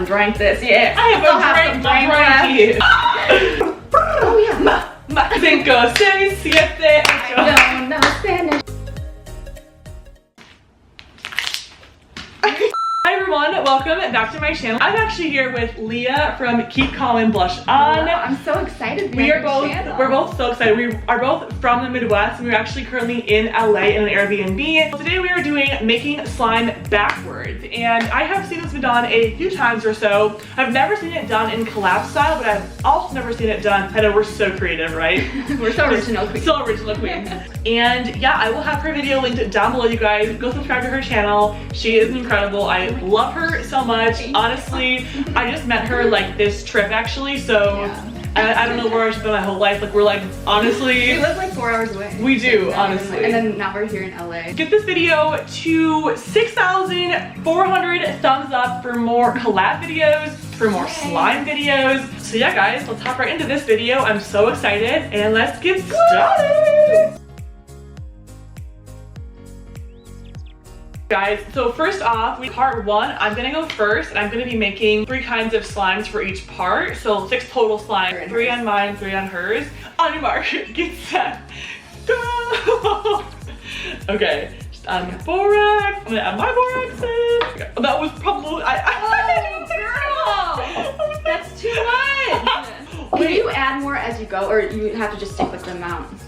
drank this. Yeah, I haven't drank my brandy. Oh yeah. Cinco, seis, siete, I ocho. don't know Spanish. Hi everyone, welcome back to my channel. I'm actually here with Leah from Keep Calm and Blush On. Hello, I'm so excited to be We're both so excited. We are both from the Midwest and we're actually currently in LA in an Airbnb. Today we are doing making slime backwards, and I have seen this been done a few times or so. I've never seen it done in collab style, but I've also never seen it done. I know we're so creative, right? We're so original queens. So original queens. And yeah, I will have her video linked down below, you guys. Go subscribe to her channel. She is incredible. I love her so much. Honestly, I just met her like this trip actually, so yeah. I don't know where I've been my whole life. Like we're like, honestly. We live like 4 hours away. We do, honestly. And then now we're here in LA. Get this video to 6,400 thumbs up for more collab videos, for more slime videos. So yeah guys, let's hop right into this video. I'm so excited and let's get started. Guys, so first off, part one, I'm gonna go first and I'm gonna be making 3 kinds of slimes for each part. So 6 total slimes, 3 on mine, 3 on hers. On your mark, get set, go! Okay, just add my borax. I'm gonna add my borax in. Okay. That was probably, girl! That's too much! Can you add more as you go, or you have to just stick with the amount?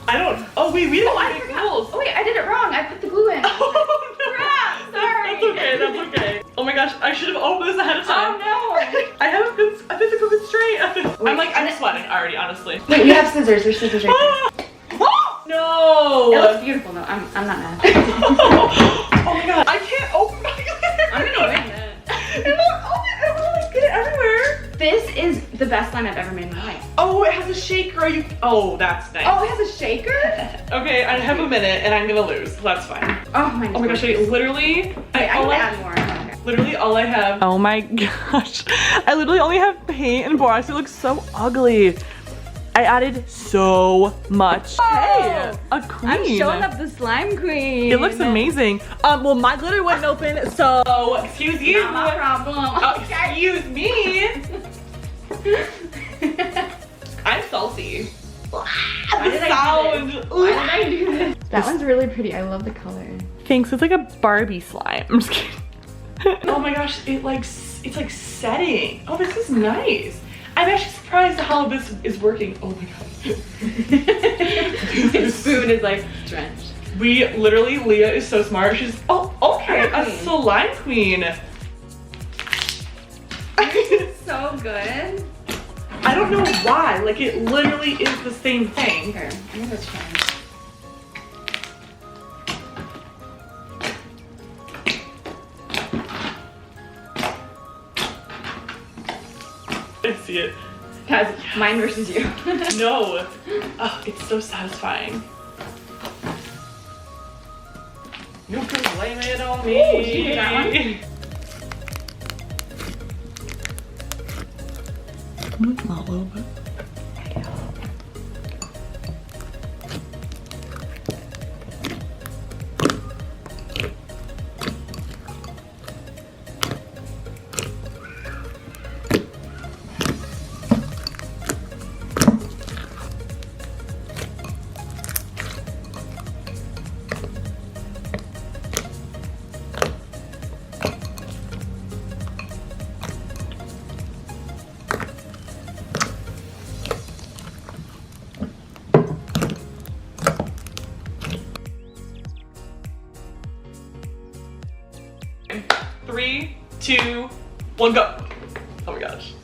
I don't. Oh wait, we didn't make rules. Oh wait, I did it wrong. I put the glue in. Oh no! Crap! Sorry. That's okay. That's okay. Oh my gosh, I should have opened this ahead of time. Oh no! I haven't been a physical constraint. I'm sweating already, honestly. Wait, we have scissors. There's scissors right there. No! It looks beautiful though. I'm not mad. Oh my god, I can't open my glitter. I'm gonna win it. You're not open. I want to like get it everywhere. This is the best slime I've ever made in my life. Oh, it has a shaker. Oh, that's nice. Oh, it has a shaker? Okay, I have a minute and I'm gonna lose. That's fine. Oh my gosh, I literally. Wait, I can add more. Okay. Literally all I have. Oh my gosh. I literally only have paint and borax. It looks so ugly. I added so much. Oh, hey, a queen. I'm showing up the slime queen. It looks amazing. Well, my glitter wouldn't open, so excuse you. Not my problem. Oh, excuse me. I'm salty. Why did I do this? That one's really pretty. I love the color. Thanks. It's like a Barbie slime. I'm just kidding. Oh my gosh, it's like setting. Oh, this is nice. I'm actually surprised at how this is working. Oh my god. This spoon is like drenched. We literally, Leah is so smart. She's, oh, okay, a slime queen. So good. I don't know why. Like, it literally is the same thing. Here, I'm gonna try. I see it. Guys, mine versus you. No. Oh, it's so satisfying. You can blame it on me. Ooh, did you hear that one? A little bit. Three, 2, 1, go. Oh my gosh.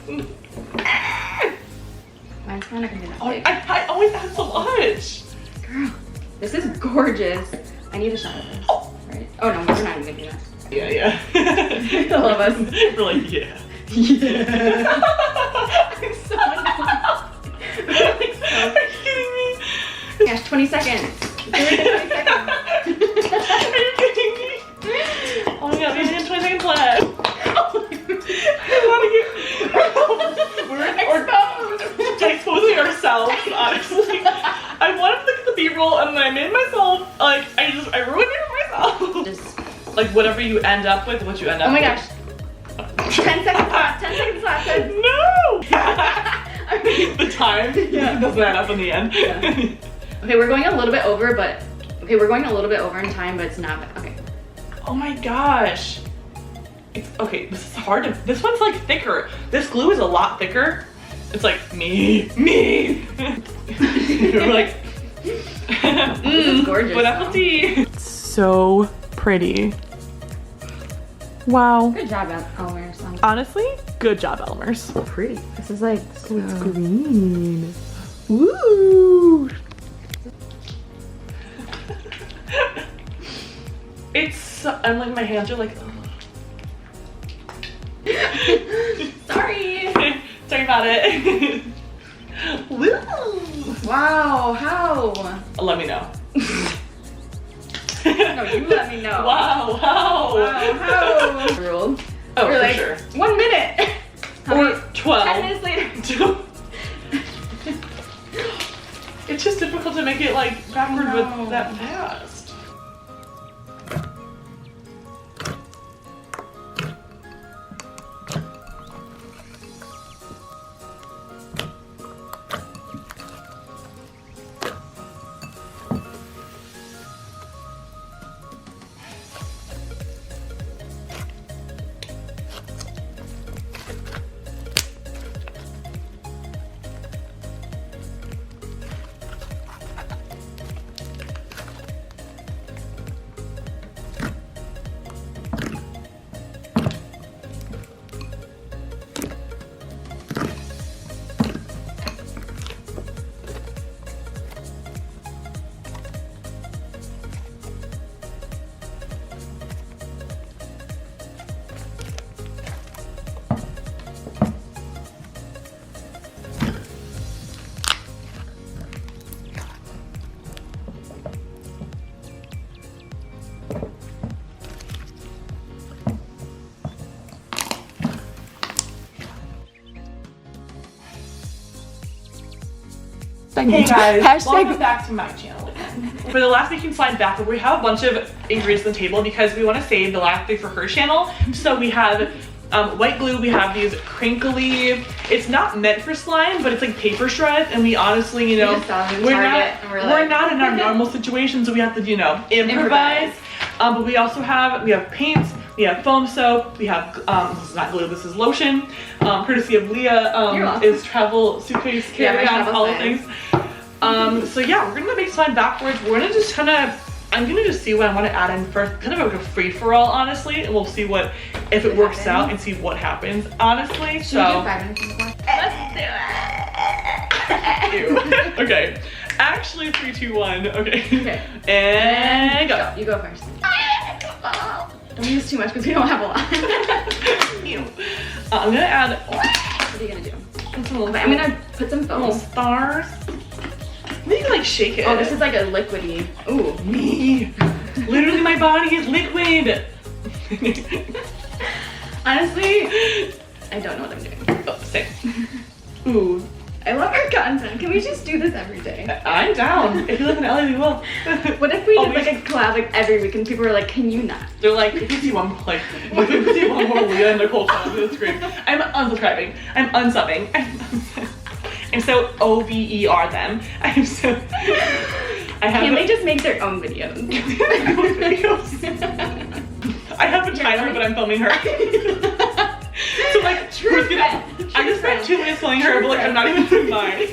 Mine's not gonna be that Oh, big. I always have so much. Girl, this is gorgeous. I need a shot of this. Oh, right? Oh no, we're not even gonna do that. yeah. I love us. We're like, yeah. Yeah. I'm so annoyed. Are you kidding me? Gosh, 20 seconds. 20 seconds. Are you kidding me? Oh my god, we only have 20 seconds left. We're exposing ourselves, honestly. I wanted to look at the B-roll and then I made myself, like, I ruined it for myself. Just like whatever you end up with, what you end up with. Oh my gosh. 10 seconds left. 10 seconds left. No! The time doesn't add up in the end. Yeah. Okay, we're going a little bit over, but okay, we're going a little bit over in time, but it's not bad. Okay. Oh my gosh. It's okay, this is hard to, this one's like thicker. This glue is a lot thicker. It's like me. You're like, This is gorgeous. Bon appetit. So pretty. Wow. Good job, Elmer. Honestly, good job, Elmer's. Pretty. This is like so... It's green. Woo! It's, I'm like, my hands are like, Sorry. Sorry about it. Woo! Wow, how? Let me know. No, you let me know. Wow, how? Wow, how? Rule. Oh, We're for like, sure. 1 minute. Or 12. 10 minutes later. It's just difficult to make it like backward with that fast. Hey guys, welcome back to my channel again. For the last making slime backward, we have a bunch of ingredients on the table because we want to save the last thing for her channel. So we have white glue, we have these crinkly, it's not meant for slime, but it's like paper shreds, and we honestly, you know, we're not in our normal situation, so we have to, you know, improvise. But we also have paints, we have foam soap, we have, this is not glue, this is lotion, courtesy of Leah, is travel suitcase carry-on, all the things. So yeah, we're gonna make slime backwards. We're gonna just kind of, I'm gonna just see what I want to add in first, kind of like a free-for-all, honestly, and we'll see what, if it works out and see what happens, honestly. So, let's do it. Okay, actually 3, 2, 1, okay. And go. You go first. Don't use too much because we don't have a lot. I'm gonna add, what are you gonna do? I'm gonna put some foam. Little stars. Maybe you can like shake it. Oh, this is like a liquidy. Ooh. Me. Literally my body is liquid. Honestly, I don't know what I'm doing. Oh, same. Ooh. I love our content. Can we just do this every day? I'm down. If you live in LA, we will. What if we did like a collab like every week and people were like, can you not? They're like, if you see one, like, if you see one more Leah and Nichole challenge, that's great. I'm unsubscribing. I'm unsubbing. I'm so OVER them. I'm so. Can they just make their own videos? I have a timer, but I'm filming her. So like, I just spent 2 minutes filming her, but like, I'm not even doing mine.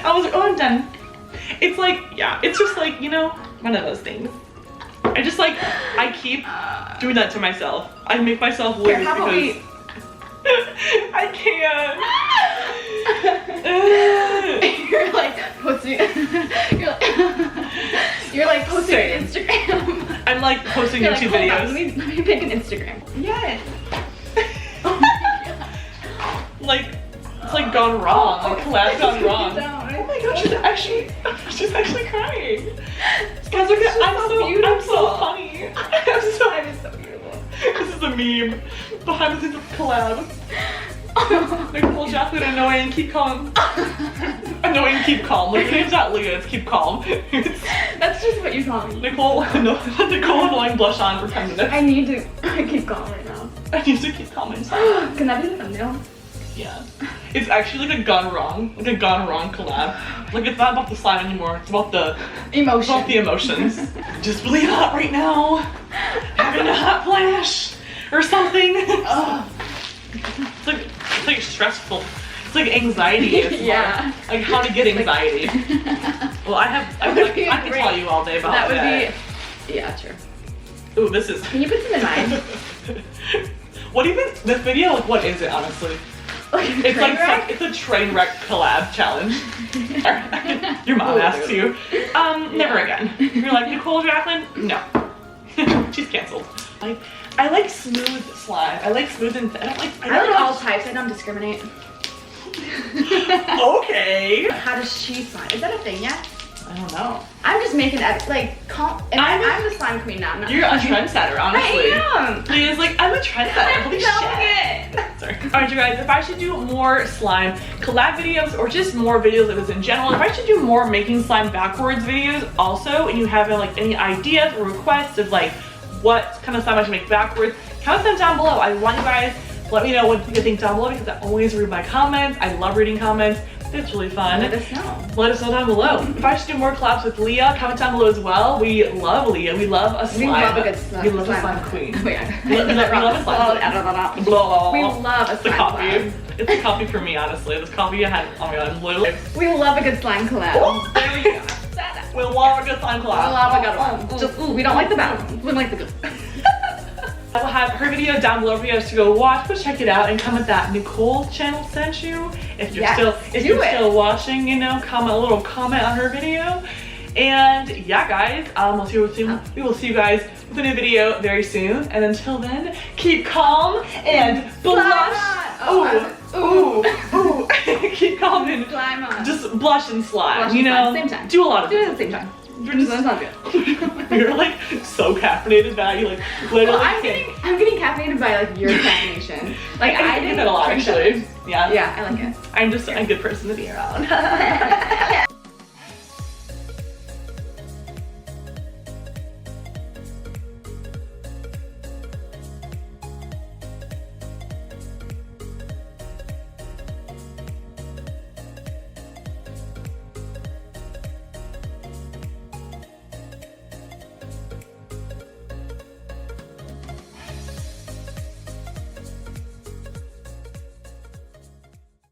I was like, oh, I'm done. It's like, yeah, it's just like, you know, one of those things. I just like, I keep doing that to myself. I make myself lose because I can't. You're like posting. You're like posting on Instagram. I'm like posting YouTube videos. Let me pick an Instagram. Yes. Oh my God. Like, it's like gone wrong. Like collab gone wrong. Oh my God, she's actually crying. Guys, look at, I'm so funny. I'm so beautiful. This is a meme. Behind the scenes of collab. Nichole, Jacklyne, annoying, keep calm. Annoying, keep calm. Like, your name's not Leah, it's keep calm. That's just what you call me. Nichole, Nichole annoying blush on for 10 minutes. I need to keep calm right now. I need to keep commenting. Can that be the thumbnail? Yeah. It's actually like a gone wrong collab. Like it's not about the slime anymore. It's about the emotion. About the emotions. Just really hot right now. Having a hot flash or something. It's like stressful. It's like anxiety. Yeah. Like how to get anxiety. Well, I can tell you all day about that. That would be. Yeah, true. Ooh, this is. Can you put some in mine? What do you think? This video, like, what is it, honestly? It's like it's a train wreck collab challenge. Your mom asks you. Never again. You're like, Nichole Jacklyne? No. She's canceled. I like smooth slime. I like smooth and I like all types. I don't discriminate. Okay. How does she slime? Is that a thing yet? I don't know. I'm just making I'm the slime queen now. You're a trendsetter, honestly. I am. Please, like, I'm a trendsetter. Holy shit. Sorry. Alright, you guys, if I should do more slime collab videos or just more videos of this in general, if I should do more making slime backwards videos also, and you have like any ideas or requests of like what kind of slime I should make backwards, comment them down below. I want you guys to let me know what you think down below because I always read my comments. I love reading comments. It's really fun. Let us know. Let us know down below. If I should do more collabs with Leah, comment down below as well. We love Leah. We love a slime. We love a good slime. We love a slime queen. Oh, yeah. We love a slime queen. Blah. We love a slime collab. It's a coffee for me, honestly. This coffee I had, oh my god, I'm literally. We love a good slime collab. Oh, there we go. We love a good slime collab. We love a good one. Just, we don't like the bad ones. We like the good ones. I will have her video down below for you guys to go watch. Go check it out and comment that Nichole channel sent you. If you're still watching, you know, comment a little comment on her video. And yeah, guys, we will see you guys with a new video very soon. And until then, keep calm and blush. Ooh. Keep calm and just blush and slime. You know, same time. Do a lot of it at the same time. That sounds good. You're like so caffeinated that you like literally. Well, I'm getting caffeinated by like your caffeination. Like I get that a lot actually. Yeah. Yeah, I like it. I'm just a good person to be around.